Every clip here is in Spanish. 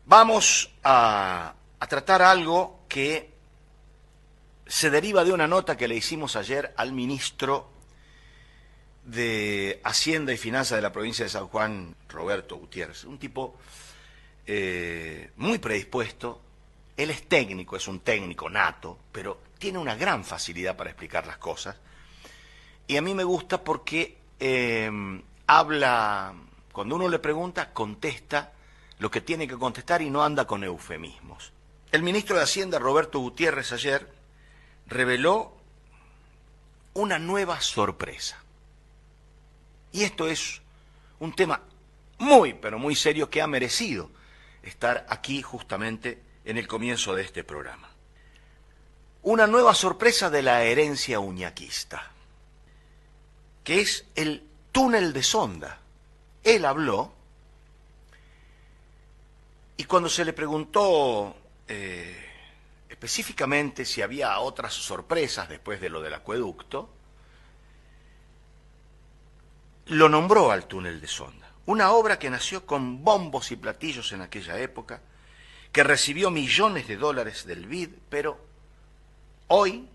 Vamos a tratar algo que se deriva de una nota que le hicimos ayer al ministro de Hacienda y Finanzas de la provincia de San Juan, Roberto Gutiérrez, un tipo muy predispuesto. Él es técnico, es un técnico nato, pero tiene una gran facilidad para explicar las cosas. Y a mí me gusta porque habla, cuando uno le pregunta, contesta lo que tiene que contestar y no anda con eufemismos. El ministro de Hacienda, Roberto Gutiérrez, ayer reveló una nueva sorpresa. Y esto es un tema muy, pero muy serio que ha merecido estar aquí justamente en el comienzo de este programa. Una nueva sorpresa de la herencia uñaquista, que es el túnel de Sonda. Él habló, y cuando se le preguntó específicamente si había otras sorpresas después de lo del acueducto, lo nombró al túnel de Sonda, una obra que nació con bombos y platillos en aquella época, que recibió millones de dólares del BID, pero hoy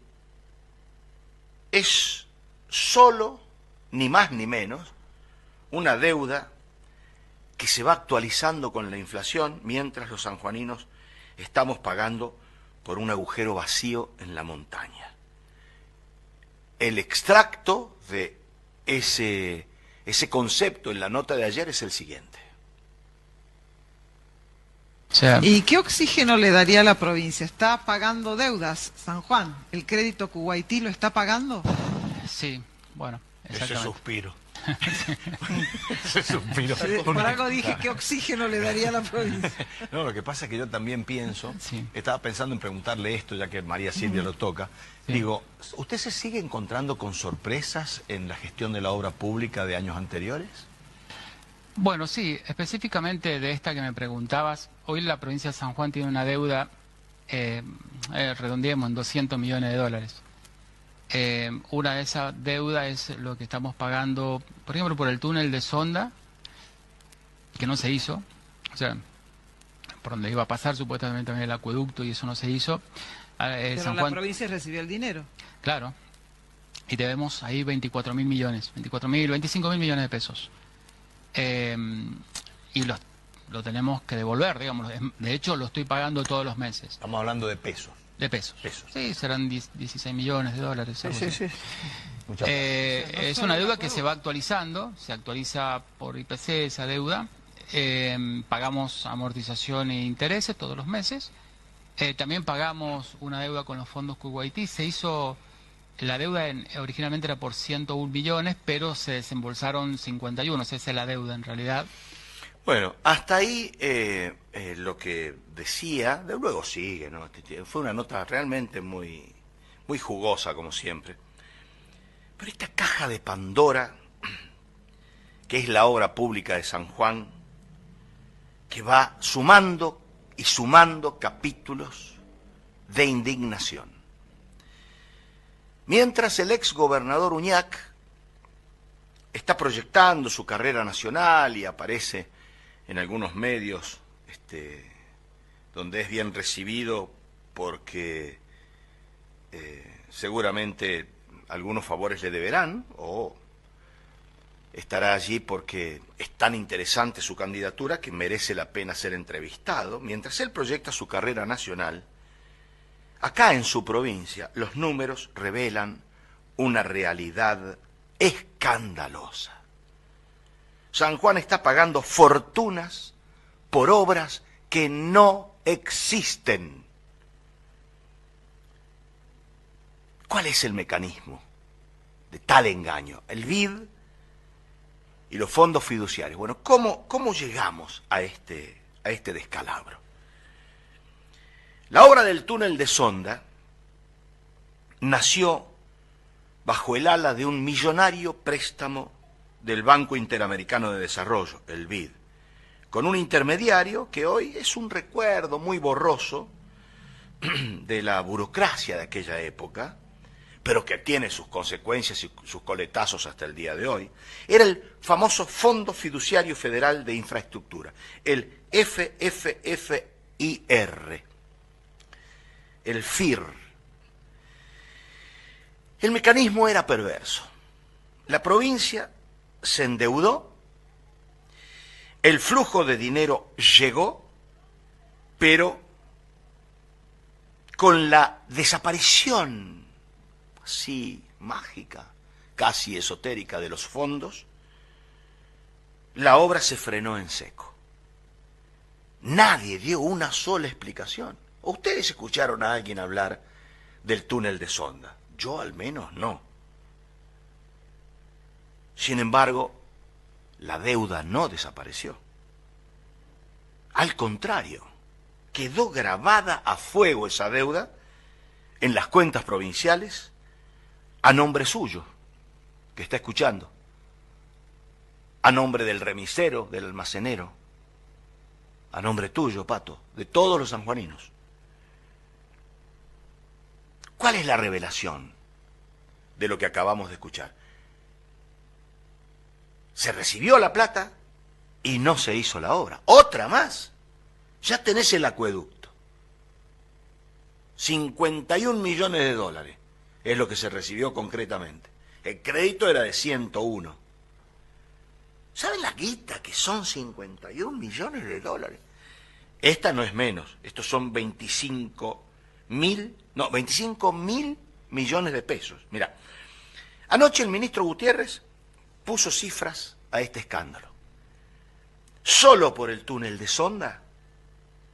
es solo, ni más ni menos, una deuda que se va actualizando con la inflación, mientras los sanjuaninos estamos pagando por un agujero vacío en la montaña. El extracto de ese concepto en la nota de ayer es el siguiente. ¿Y qué oxígeno le daría a la provincia? ¿Está pagando deudas, San Juan? ¿El crédito Kuwaití lo está pagando? Sí, bueno, exactamente. Ese suspiro. Ese suspiro. Por algo dije, ¿qué oxígeno le daría a la provincia? No, lo que pasa es que yo también pienso, Sí. estaba pensando en preguntarle esto, ya que María Silvia lo toca. Sí. Digo, ¿usted se sigue encontrando con sorpresas en la gestión de la obra pública de años anteriores? Bueno, sí, específicamente de esta que me preguntabas, hoy la provincia de San Juan tiene una deuda, redondeemos, en 200 millones de dólares. Una de esas deudas es lo que estamos pagando, por ejemplo, por el túnel de Sonda, que no se hizo, o sea, por donde iba a pasar supuestamente también el acueducto y eso no se hizo. Pero San la Juan, provincia recibió el dinero. claro, y debemos ahí 24.000 millones, 25.000 millones de pesos. Y lo tenemos que devolver, digamos, de hecho lo estoy pagando todos los meses. Estamos hablando de pesos. De pesos. Sí, serán 16 millones de dólares. Sí, algo sí, así. sí. Muchas gracias. Es una deuda que se va actualizando, se actualiza por IPC esa deuda. Pagamos amortización e intereses todos los meses. También pagamos una deuda con los fondos Kuwaití. Se hizo, la deuda originalmente era por 101 millones, pero se desembolsaron 51, esa es la deuda en realidad. Bueno, hasta ahí lo que decía, de luego sigue, ¿no? Fue una nota realmente muy, muy jugosa, como siempre. Pero esta caja de Pandora, que es la obra pública de San Juan, que va sumando y sumando capítulos de indignación. Mientras el ex gobernador Uñac está proyectando su carrera nacional y aparece en algunos medios donde es bien recibido porque seguramente algunos favores le deberán, o estará allí porque es tan interesante su candidatura que merece la pena ser entrevistado. Mientras él proyecta su carrera nacional, acá en su provincia los números revelan una realidad escandalosa. San Juan está pagando fortunas por obras que no existen. ¿Cuál es el mecanismo de tal engaño? El BID y los fondos fiduciarios. Bueno, ¿cómo llegamos a este descalabro? La obra del túnel de Sonda nació bajo el ala de un millonario préstamo del Banco Interamericano de Desarrollo, el BID, con un intermediario que hoy es un recuerdo muy borroso de la burocracia de aquella época, pero que tiene sus consecuencias y sus coletazos hasta el día de hoy, era el famoso Fondo Fiduciario Federal de Infraestructura, el FFFIR, el FIR. El mecanismo era perverso. La provincia se endeudó, el flujo de dinero llegó, pero con la desaparición así mágica, casi esotérica de los fondos, la obra se frenó en seco. Nadie dio una sola explicación. ¿Ustedes escucharon a alguien hablar del túnel de Sonda? Yo al menos no. Sin embargo, la deuda no desapareció. Al contrario, quedó grabada a fuego esa deuda en las cuentas provinciales a nombre suyo, que está escuchando, a nombre del remisero, del almacenero, a nombre tuyo, Pato, de todos los sanjuaninos. ¿Cuál es la revelación de lo que acabamos de escuchar? Se recibió la plata y no se hizo la obra. Otra más. Ya tenés el acueducto. 51 millones de dólares es lo que se recibió concretamente. El crédito era de 101. ¿Saben la guita que son 51 millones de dólares? Esta no es menos. Estos son 25 mil millones de pesos. Mira, anoche el ministro Gutiérrez puso cifras a este escándalo. Solo por el túnel de Sonda,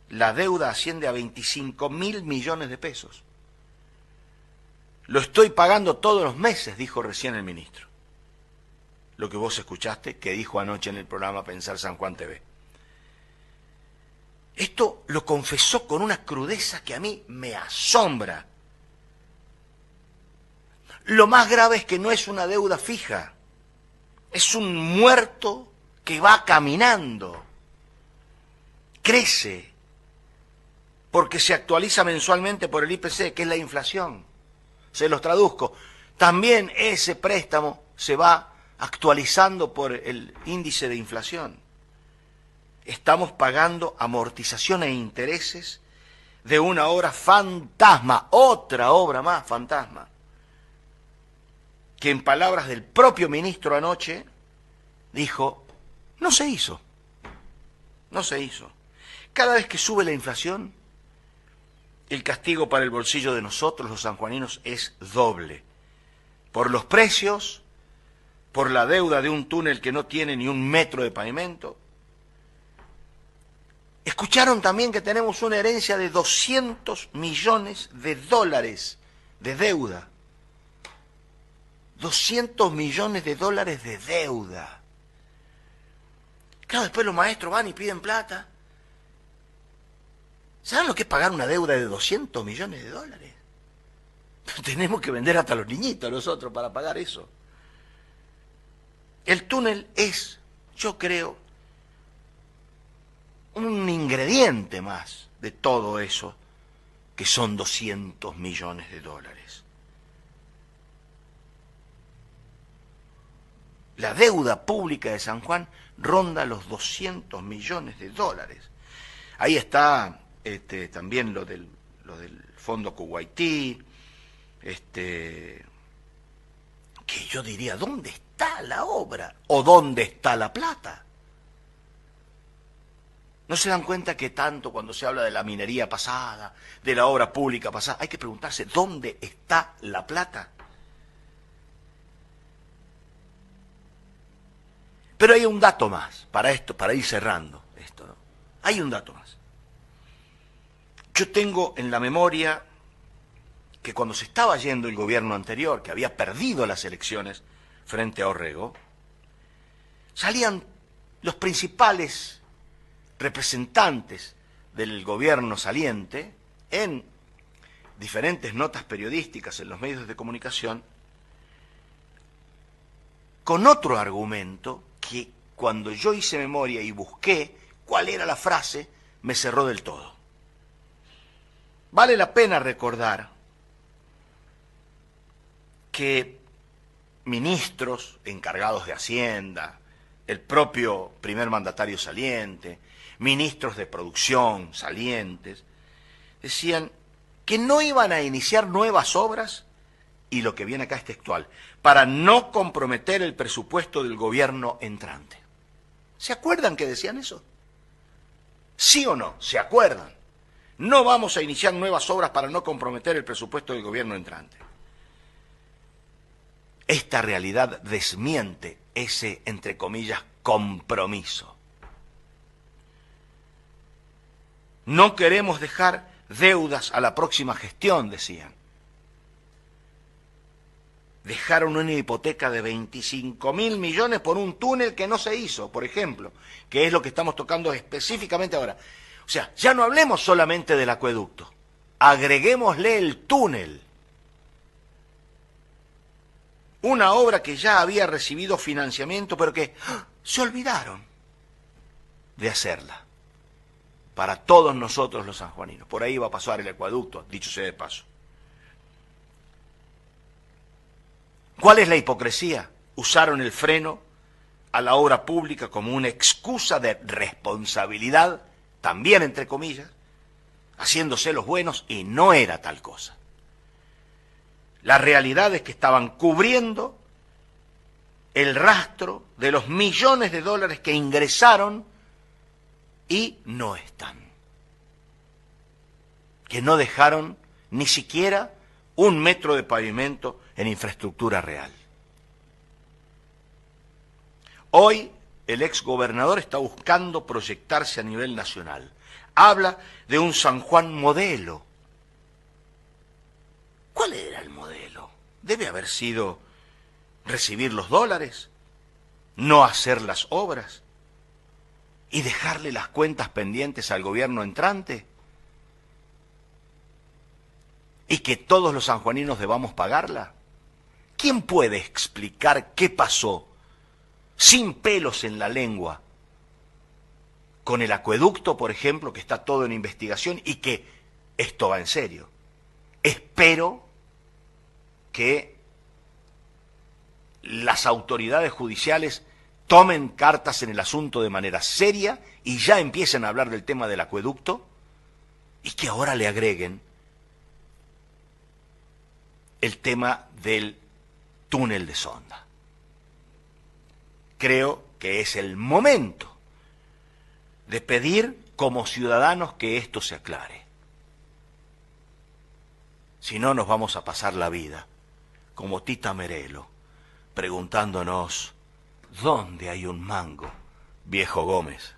la deuda asciende a 25.000 millones de pesos. Lo estoy pagando todos los meses, dijo recién el ministro. Lo que vos escuchaste, que dijo anoche en el programa Pensar San Juan TV. Esto lo confesó con una crudeza que a mí me asombra. Lo más grave es que no es una deuda fija. Es un muerto que va caminando. Crece. Porque se actualiza mensualmente por el IPC, que es la inflación. Se los traduzco. También ese préstamo se va actualizando por el índice de inflación. Estamos pagando amortización e intereses de una obra fantasma, otra obra más fantasma, que en palabras del propio ministro anoche dijo, no se hizo, no se hizo. Cada vez que sube la inflación, el castigo para el bolsillo de nosotros, los sanjuaninos, es doble. Por los precios, por la deuda de un túnel que no tiene ni un metro de pavimento. Escucharon también que tenemos una herencia de 200 millones de dólares de deuda. 200 millones de dólares de deuda. Claro, después los maestros van y piden plata. ¿Saben lo que es pagar una deuda de 200 millones de dólares? Tenemos que vender hasta los niñitos nosotros para pagar eso. El túnel es, yo creo, un ingrediente más de todo eso, que son 200 millones de dólares. La deuda pública de San Juan ronda los 200 millones de dólares. Ahí está también lo del Fondo Kuwaití, que yo diría, ¿dónde está la obra? ¿O dónde está la plata? ¿No se dan cuenta que tanto cuando se habla de la minería pasada, de la obra pública pasada, hay que preguntarse, ¿dónde está la plata? Pero hay un dato más para esto, para ir cerrando esto, ¿no? Hay un dato más. Yo tengo en la memoria que cuando se estaba yendo el gobierno anterior, que había perdido las elecciones frente a Orrego, salían los principales representantes del gobierno saliente en diferentes notas periodísticas en los medios de comunicación con otro argumento que cuando yo hice memoria y busqué cuál era la frase, me cerró del todo. Vale la pena recordar que ministros encargados de Hacienda, el propio primer mandatario saliente, ministros de producción salientes, decían que no iban a iniciar nuevas obras, y lo que viene acá es textual, para no comprometer el presupuesto del gobierno entrante. ¿Se acuerdan que decían eso? ¿Sí o no? ¿Se acuerdan? No vamos a iniciar nuevas obras para no comprometer el presupuesto del gobierno entrante. Esta realidad desmiente ese, entre comillas, compromiso. No queremos dejar deudas a la próxima gestión, decían. Dejaron una hipoteca de 25.000 millones por un túnel que no se hizo, por ejemplo, que es lo que estamos tocando específicamente ahora. O sea, ya no hablemos solamente del acueducto, agreguémosle el túnel. Una obra que ya había recibido financiamiento, pero que se olvidaron de hacerla. Para todos nosotros los sanjuaninos. Por ahí va a pasar el acueducto, dicho sea de paso. ¿Cuál es la hipocresía? Usaron el freno a la obra pública como una excusa de responsabilidad, también entre comillas, haciéndose los buenos, y no era tal cosa. La realidad es que estaban cubriendo el rastro de los millones de dólares que ingresaron y no están. Que no dejaron ni siquiera un metro de pavimento en infraestructura real. Hoy el exgobernador está buscando proyectarse a nivel nacional. Habla de un San Juan modelo. ¿Cuál era el modelo? Debe haber sido recibir los dólares, no hacer las obras y dejarle las cuentas pendientes al gobierno entrante y que todos los sanjuaninos debamos pagarla. ¿Quién puede explicar qué pasó sin pelos en la lengua con el acueducto, por ejemplo, que está todo en investigación y que esto va en serio? Espero que las autoridades judiciales tomen cartas en el asunto de manera seria y ya empiecen a hablar del tema del acueducto y que ahora le agreguen el tema del túnel de sonda. Creo que es el momento de pedir como ciudadanos que esto se aclare. Si no, nos vamos a pasar la vida, como Tita Merelo, preguntándonos, ¿dónde hay un mango, viejo Gómez?